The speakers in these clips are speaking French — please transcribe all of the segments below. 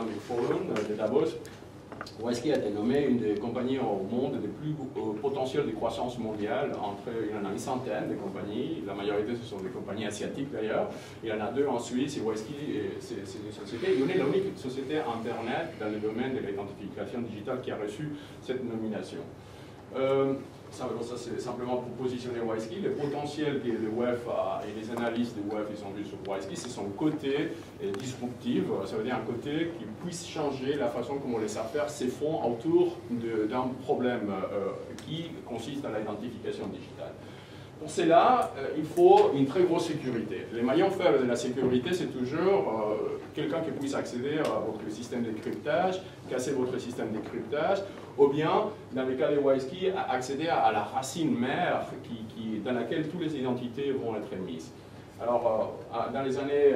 Economic Forum de Davos, WISeKey a été nommé une des compagnies au monde des plus potentiels de croissance mondiale. Il y en a une centaine de compagnies, la majorité ce sont des compagnies asiatiques d'ailleurs. Il y en a deux en Suisse, et WISeKey, c'est une société, et on est l'unique société Internet dans le domaine de l'identification digitale qui a reçu cette nomination. Ça c'est simplement pour positionner WISeKey. Le potentiel que le WEF et les analystes de WEF ils ont vu sur WISeKey, c'est son côté disruptif. Ça veut dire un côté qui puisse changer la façon dont les affaires se font autour d'un problème qui consiste dans l'identification digitale. Pour cela, il faut une très grosse sécurité. Les maillons faibles de la sécurité, c'est toujours quelqu'un qui puisse accéder à votre système de cryptage, casser votre système de cryptage, ou bien, dans le cas de WISeKey, accéder à la racine mère dans laquelle toutes les identités vont être mises. Alors, dans les années,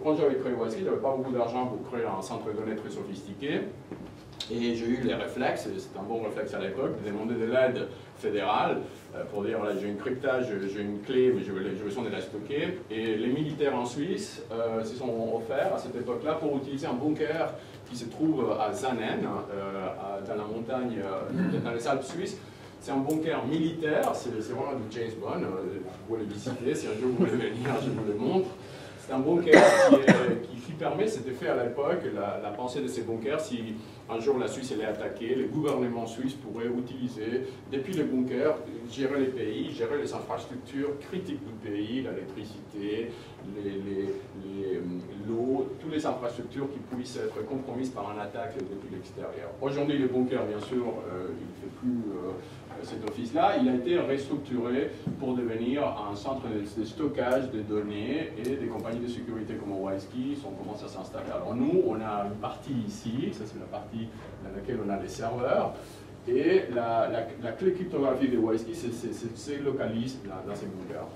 quand j'avais créé WISeKey, je n'avais pas beaucoup d'argent pour créer un centre de données très sophistiqué. Et j'ai eu les réflexes, c'est un bon réflexe à l'époque, de demander de l'aide fédérale pour dire voilà, j'ai une cryptage, j'ai une clé, mais j'ai besoin de la stocker. Et les militaires en Suisse se sont offerts à cette époque-là pour utiliser un bunker qui se trouve à Zanen, dans la montagne, dans les Alpes suisses. C'est un bunker militaire, c'est vraiment du James Bond, vous pouvez le visiter, si un jour vous voulez venir, je vous le montre. C'est un bunker qui permet, c'était fait à l'époque, la pensée de ces bunkers, si un jour la Suisse est attaquée, le gouvernement suisse pourrait utiliser, depuis le bunker, gérer les pays, gérer les infrastructures critiques du pays, l'électricité, l'eau, toutes les infrastructures qui puissent être compromises par une attaque depuis l'extérieur. Aujourd'hui, le bunker, bien sûr, il ne fait plus cet office-là, il a été restructuré pour devenir un centre de stockage de données et des compagnies de sécurité comme WISeKey commencent à s'installer. Alors nous, on a une partie ici, ça c'est la partie dans laquelle on a les serveurs, et la clé cryptographique de WISeKey c'est localisé dans ces bunkers.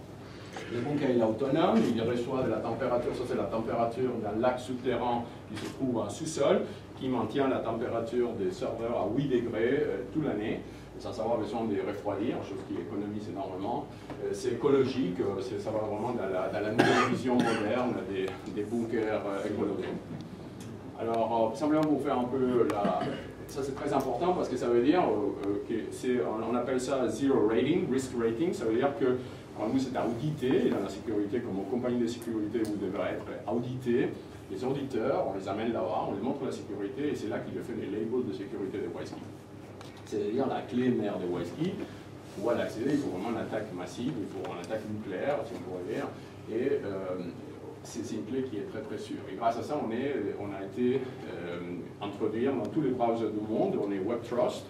Le bunker est autonome, il reçoit de la température, ça c'est la température d'un lac souterrain qui se trouve en sous-sol, qui maintient la température des serveurs à 8 degrés toute l'année, sans avoir besoin de refroidir, chose qui économise énormément. C'est écologique, ça va vraiment dans la nouvelle vision moderne des bunkers écologiques. Alors, simplement pour faire un peu ça c'est très important parce que ça veut dire on appelle ça zero rating, risk rating, ça veut dire que nous c'est audité, dans la sécurité, comme compagnie de sécurité, vous devez être audité. Les auditeurs, on les amène là-bas, on les montre la sécurité et c'est là qu'ils fait les labels de sécurité de WISeKey. C'est-à-dire la clé mère de WISeKey, pour l'accéder, il faut vraiment une attaque massive, il faut une attaque nucléaire, si on pourrait dire, et c'est une clé qui est très très sûre. Et grâce à ça, on a été introduit dans tous les browsers du monde, on est WebTrust,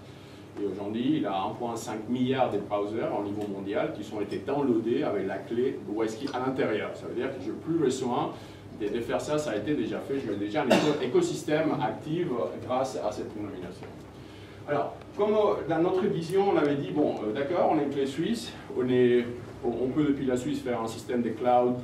et aujourd'hui, il y a 1,5 milliard de browsers au niveau mondial qui ont été downloadés avec la clé de WISeKey à l'intérieur. Ça veut dire que je n'ai plus besoin de faire ça, ça a été déjà fait, j'ai déjà un écosystème actif grâce à cette nomination. Alors, comme dans notre vision, on avait dit, bon, d'accord, on est une clé suisse, on peut depuis la Suisse faire un système de cloud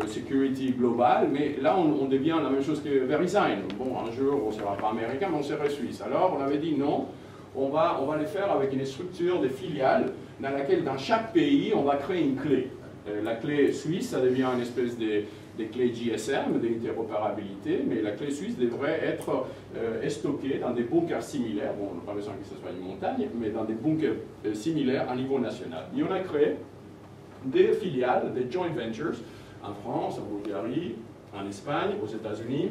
security global, mais là, on devient la même chose que VeriSign. Bon, un jour, on ne sera pas américain, mais on serait suisse. Alors, on avait dit non, on va le faire avec une structure de filiales dans laquelle, dans chaque pays, on va créer une clé. La clé suisse, ça devient une espèce de clés GSM, d'interopérabilité, mais la clé suisse devrait être stockée dans des bunkers similaires, bon, on n'a pas besoin que ce soit une montagne, mais dans des bunkers similaires à niveau national. Et on a créé des filiales, des joint ventures, en France, en Bulgarie, en Espagne, aux États-Unis,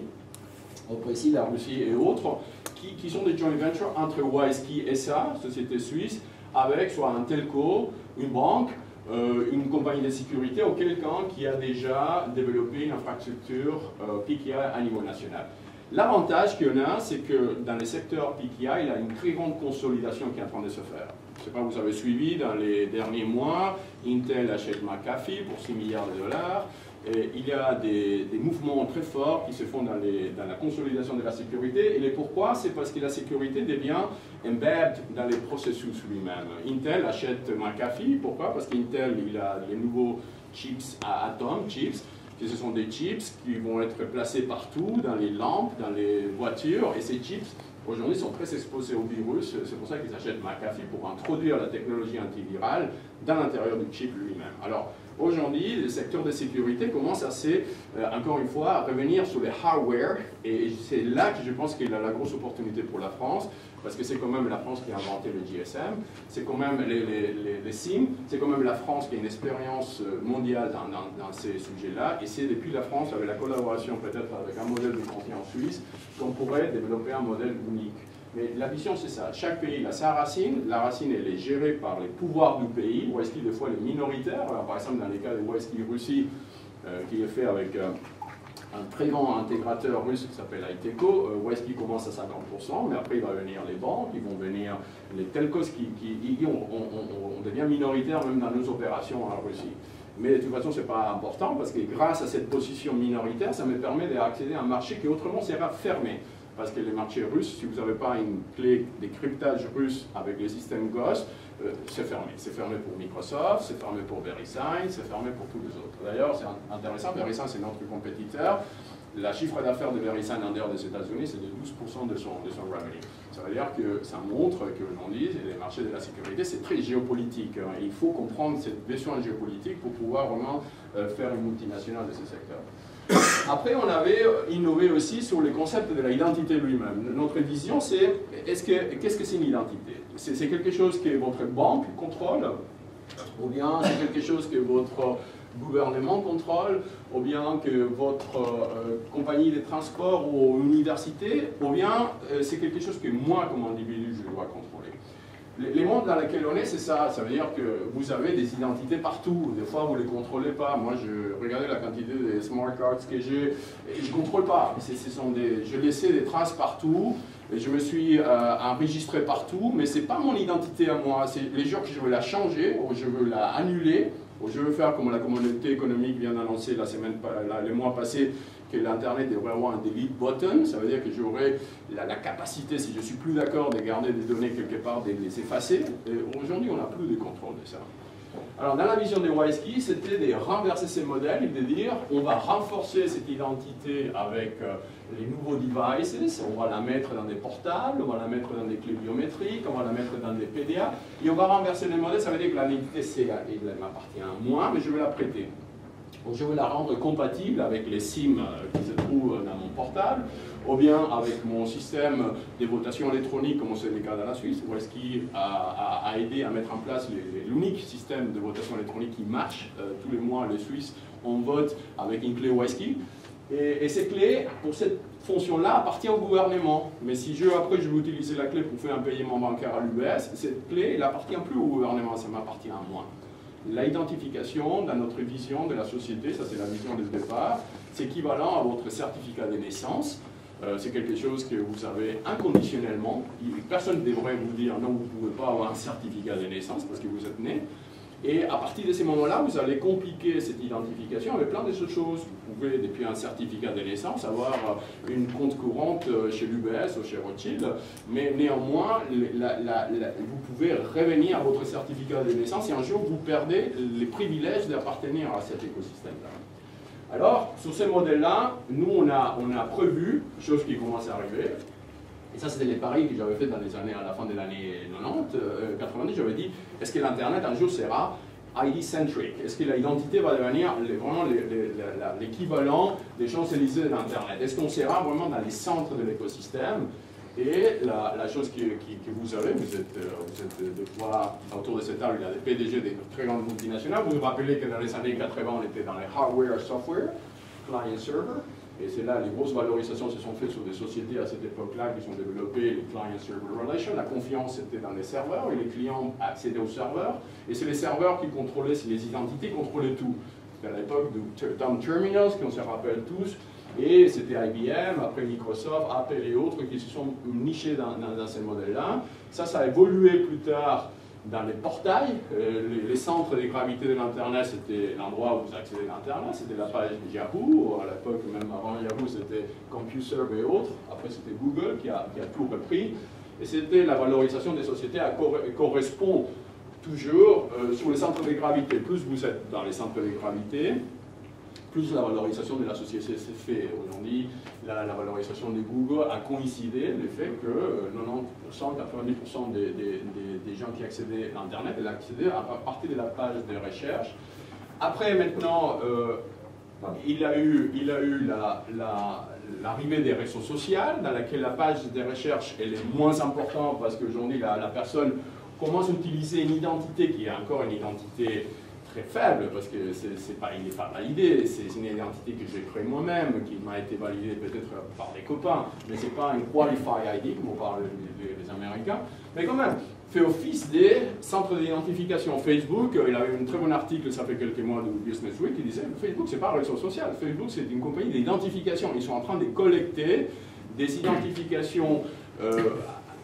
au Brésil, la Russie et autres, qui sont des joint ventures entre WISeKey SA, société suisse, avec soit un telco, une banque, une compagnie de sécurité ou quelqu'un qui a déjà développé une infrastructure PKI à niveau national. L'avantage qu'il y en a, c'est que dans le secteur PKI, il y a une très grande consolidation qui est en train de se faire. Je ne sais pas, vous avez suivi dans les derniers mois, Intel achète McAfee pour 6 milliards de dollars. Et il y a des mouvements très forts qui se font dans la consolidation de la sécurité. Et pourquoi? C'est parce que la sécurité devient embedded dans les processus lui-même. Intel achète McAfee. Pourquoi? Parce qu'Intel il a les nouveaux chips à Atom, chips. Ce sont des chips qui vont être placés partout, dans les lampes, dans les voitures. Et ces chips, aujourd'hui, sont très exposés au virus. C'est pour ça qu'ils achètent McAfee pour introduire la technologie antivirale dans l'intérieur du chip lui-même. Alors, Aujourd'hui, le secteur de sécurité commence encore une fois, à revenir sur les hardware, et c'est là que je pense qu'il a la grosse opportunité pour la France, parce que c'est quand même la France qui a inventé le GSM, c'est quand même les SIM, c'est quand même la France qui a une expérience mondiale dans ces sujets-là, et c'est depuis la France, avec la collaboration peut-être avec un modèle de confiance suisse, qu'on pourrait développer un modèle unique. Mais la vision, c'est ça. Chaque pays a sa racine. La racine, elle est gérée par les pouvoirs du pays. WISeKey, des fois, les minoritaires. Alors, par exemple, dans les cas de WISeKey Russie, qui est fait avec un très grand intégrateur russe qui s'appelle Aiteco, WISeKey commence à 50%, mais après, il va venir les banques, ils vont venir les telcos on devient minoritaire même dans nos opérations en Russie. Mais de toute façon, ce n'est pas important, parce que grâce à cette position minoritaire, ça me permet d'accéder à un marché qui autrement serait fermé. Parce que les marchés russes, si vous n'avez pas une clé de cryptage russe avec le système GOS, c'est fermé. C'est fermé pour Microsoft, c'est fermé pour VeriSign, c'est fermé pour tous les autres. D'ailleurs, c'est intéressant, VeriSign c'est notre compétiteur. La chiffre d'affaires de VeriSign en dehors des États-Unis, c'est de 12% de son revenue. Ça veut dire que ça montre qu'aujourd'hui, les marchés de la sécurité, c'est très géopolitique. Il faut comprendre cette vision géopolitique pour pouvoir vraiment faire une multinationale de ce secteur. Après, on avait innové aussi sur le concept de l'identité lui-même. Notre vision, c'est qu'est-ce que c'est une identité? C'est quelque chose que votre banque contrôle, ou bien c'est quelque chose que votre gouvernement contrôle, ou bien que votre compagnie de transport ou université, ou bien c'est quelque chose que moi, comme individu, je dois contrôler. Les mondes dans lesquels on est, c'est ça. Ça veut dire que vous avez des identités partout. Des fois, vous ne les contrôlez pas. Moi, je regardais la quantité de smart cards que j'ai et je ne contrôle pas. Je laissais des traces partout. Et je me suis enregistré partout, mais ce n'est pas mon identité à moi. C'est les jours que je veux la changer, ou je veux la annuler, ou je veux faire comme la communauté économique vient d'annoncer les mois passés, que l'Internet devrait avoir un delete button. Ça veut dire que j'aurai la capacité, si je ne suis plus d'accord, de garder des données quelque part, de les effacer. Aujourd'hui, on n'a plus de contrôle de ça. Alors, dans la vision de WISeKey, c'était de renverser ces modèles et de dire on va renforcer cette identité avec les nouveaux devices, on va la mettre dans des portables, on va la mettre dans des clés biométriques, on va la mettre dans des PDA, et on va renverser les modèles. Ça veut dire que l'identité, elle m'appartient à moi, mais je vais la prêter. Donc, je vais la rendre compatible avec les SIM qui se trouvent dans mon portable, ou bien avec mon système de votation électronique, comme c'est le cas dans la Suisse, WISeKey a aidé à mettre en place l'unique système de votation électronique qui marche. Tous les mois, les Suisses, on vote avec une clé WISeKey. Et ces clés, pour cette fonction-là, appartient au gouvernement. Mais si après je veux utiliser la clé pour faire un paiement bancaire à l'UBS, cette clé, elle n'appartient plus au gouvernement, ça m'appartient à moi. L'identification, dans notre vision de la société, ça c'est la vision dès le départ, c'est équivalent à votre certificat de naissance. C'est quelque chose que vous avez inconditionnellement. Personne ne devrait vous dire non, vous ne pouvez pas avoir un certificat de naissance parce que vous êtes né. Et à partir de ces moments-là, vous allez compliquer cette identification avec plein de choses. Vous pouvez, depuis un certificat de naissance, avoir une compte courante chez l'UBS ou chez Rothschild, mais néanmoins, vous pouvez revenir à votre certificat de naissance et un jour, vous perdez les privilèges d'appartenir à cet écosystème-là. Alors, sur ces modèles-là, nous, on a prévu, chose qui commence à arriver, et ça, c'était les paris que j'avais fait dans les années, à la fin des années 90, j'avais dit, est-ce que l'Internet, un jour, sera ID-centric? Est-ce que l'identité va devenir vraiment l'équivalent des Champs-Élysées de l'Internet? Est-ce qu'on sera vraiment dans les centres de l'écosystème? Et la chose que vous avez, vous êtes deux fois autour de cette table, il y a des PDG des très grandes multinationales. Vous vous rappelez que dans les années 80, on était dans les hardware, software, client-server. Et c'est là, les grosses valorisations se sont faites sur des sociétés à cette époque-là qui sont développées les client-server relations. La confiance était dans les serveurs et les clients accédaient aux serveurs. Et c'est les serveurs qui contrôlaient, c'est les identités qui contrôlaient tout. C'était à l'époque de Tom Terminals, qu'on se rappelle tous. Et c'était IBM, après Microsoft, Apple et autres qui se sont nichés dans ces modèles-là. Ça a évolué plus tard dans les portails. Les centres de gravité de l'Internet, c'était l'endroit où vous accédez à l'Internet. C'était la page de Yahoo. À l'époque, même avant Yahoo, c'était CompuServe et autres. Après, c'était Google qui a tout repris. Et c'était la valorisation des sociétés correspond toujours sur les centres de gravité. Plus vous êtes dans les centres de gravité, plus la valorisation de la société s'est faite. Aujourd'hui, la valorisation de Google a coïncidé le fait que 90%, 90% des gens qui accédaient à Internet, elles accédaient à partir de la page de recherche Après, maintenant, il a eu l'arrivée des réseaux sociaux, dans laquelle la page de recherche elle est moins importante parce qu'aujourd'hui, la personne commence à utiliser une identité qui est encore une identité très faible, parce que il n'est pas validé, c'est une identité que j'ai créée moi-même, qui m'a été validée peut-être par des copains, mais ce n'est pas un Qualify ID, comme on parle les Américains, mais quand même, fait office des centres d'identification. Facebook, il a eu un très bon article, ça fait quelques mois de Business Week, qui disait Facebook, c'est pas un réseau social, Facebook, c'est une compagnie d'identification. Ils sont en train de collecter des identifications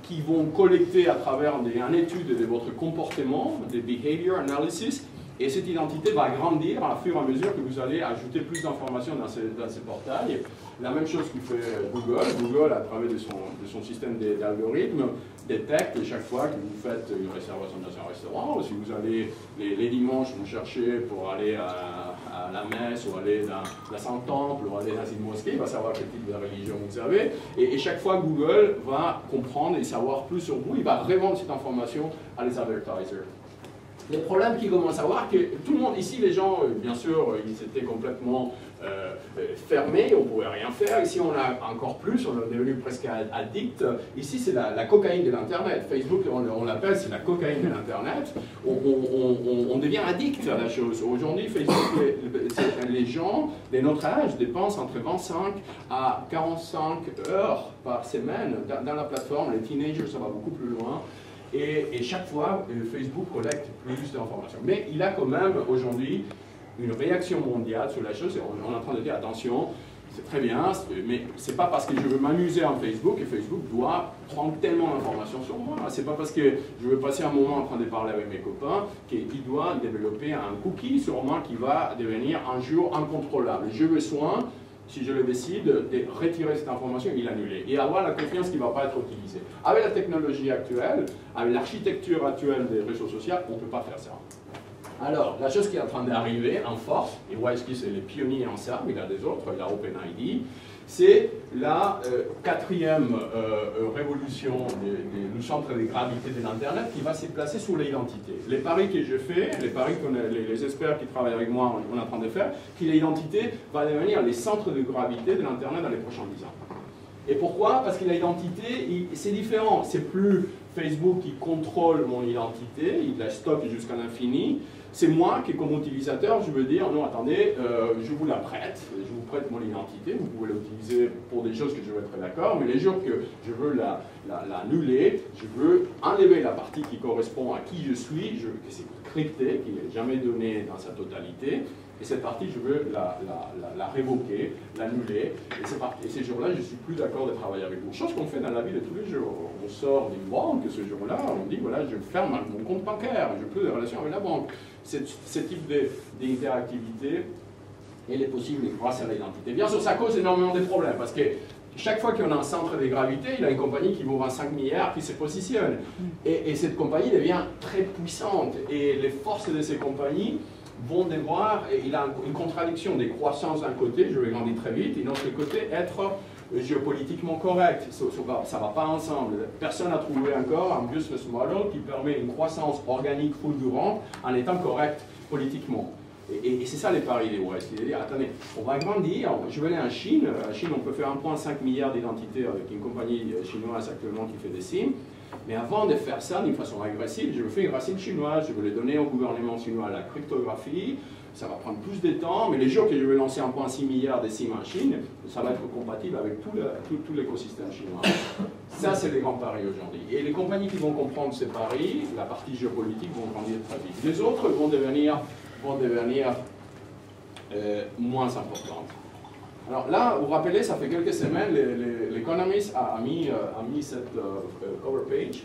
qui vont collecter à travers une étude de votre comportement, des behavior analysis, et cette identité va grandir à fur et à mesure que vous allez ajouter plus d'informations dans ces portails. La même chose que fait Google. Google, à travers de son système d'algorithmes, détecte chaque fois que vous faites une réservation dans un restaurant, ou si vous allez les dimanches vous chercher pour aller à la messe, ou aller dans un temple, ou aller dans une mosquée, il va savoir quel type de religion vous avez. Et chaque fois, Google va comprendre et savoir plus sur vous, il va revendre cette information à les advertisers. Les problèmes qu'ils commencent à voir, que tout le monde, ici les gens, bien sûr, ils étaient complètement fermés, on ne pouvait rien faire. Ici on a encore plus, on est devenu presque addict. Ici c'est la cocaïne de l'Internet. Facebook, on l'appelle, c'est la cocaïne de l'Internet. On devient addict à la chose. Aujourd'hui, Facebook, les gens de notre âge dépensent entre 25 à 45 heures par semaine dans la plateforme. Les teenagers, ça va beaucoup plus loin. Et chaque fois, Facebook collecte plus d'informations. Mais il a quand même aujourd'hui une réaction mondiale sur la chose. On est en train de dire attention, c'est très bien, mais c'est pas parce que je veux m'amuser en Facebook que Facebook doit prendre tellement d'informations sur moi. C'est pas parce que je veux passer un moment en train de parler avec mes copains qu'il doit développer un cookie sur moi qui va devenir un jour incontrôlable. J'ai besoin, si je le décide, de retirer cette information et l'annuler. Et avoir la confiance qu'il ne va pas être utilisé. Avec la technologie actuelle, avec l'architecture actuelle des réseaux sociaux, on ne peut pas faire ça. Alors, la chose qui est en train d'arriver en force, et YSQ c'est les pionniers en ça, mais il y a des autres, il y a OpenID, c'est la quatrième révolution du centre de gravité de l'Internet qui va se placer sur l'identité. Les paris que je fais, les paris que les experts qui travaillent avec moi on est en train de faire, que l'identité va devenir les centres de gravité de l'Internet dans les prochains 10 ans. Et pourquoi? Parce que l'identité, c'est différent. C'est plus Facebook qui contrôle mon identité, il la stocke jusqu'à l'infini. C'est moi qui, comme utilisateur, je veux dire, non, attendez, je vous la prête, je vous prête mon identité, vous pouvez l'utiliser pour des choses que je veux être d'accord, mais les jours que je veux l'annuler, je veux enlever la partie qui correspond à qui je suis, que c'est crypté, qui n'est jamais donné dans sa totalité, et cette partie, je veux la révoquer, l'annuler, et ces jours-là, je ne suis plus d'accord de travailler avec vous. Chose qu'on fait dans la vie de tous les jours. On sort d'une banque, ce jour-là, on dit, voilà, je ferme mon compte bancaire, je n'ai plus de relation avec la banque. Ce type d'interactivité, elle est possible grâce à l'identité. Bien sûr, ça cause énormément de problèmes, parce que chaque fois qu'on a un centre de gravité, il y a une compagnie qui vaut 25 milliards qui se positionne. Et cette compagnie devient très puissante. Et les forces de ces compagnies vont devoir, et il a une contradiction des croissances d'un côté, je vais grandir très vite, et d'un autre côté, être géopolitiquement correct. Ça ne va pas ensemble. Personne n'a trouvé encore un business model qui permet une croissance organique fulgurante en étant correct politiquement. Et c'est ça les paris des West. C'est-à-dire, attendez, on va grandir, je vais aller en Chine. En Chine, on peut faire 1,5 milliard d'identités avec une compagnie chinoise actuellement qui fait des SIM. Mais avant de faire ça d'une façon agressive, je veux faire une racine chinoise, je veux les donner au gouvernement chinois la cryptographie. Ça va prendre plus de temps, mais les jours que je vais lancer 1,6 milliard de SIM en Chine, ça va être compatible avec tout l'écosystème chinois. Ça, c'est les grands paris aujourd'hui. Et les compagnies qui vont comprendre ces paris, la partie géopolitique, vont grandir très vite. Les autres vont devenir moins importantes. Alors là, vous vous rappelez, ça fait quelques semaines, l'Economist a mis cette cover page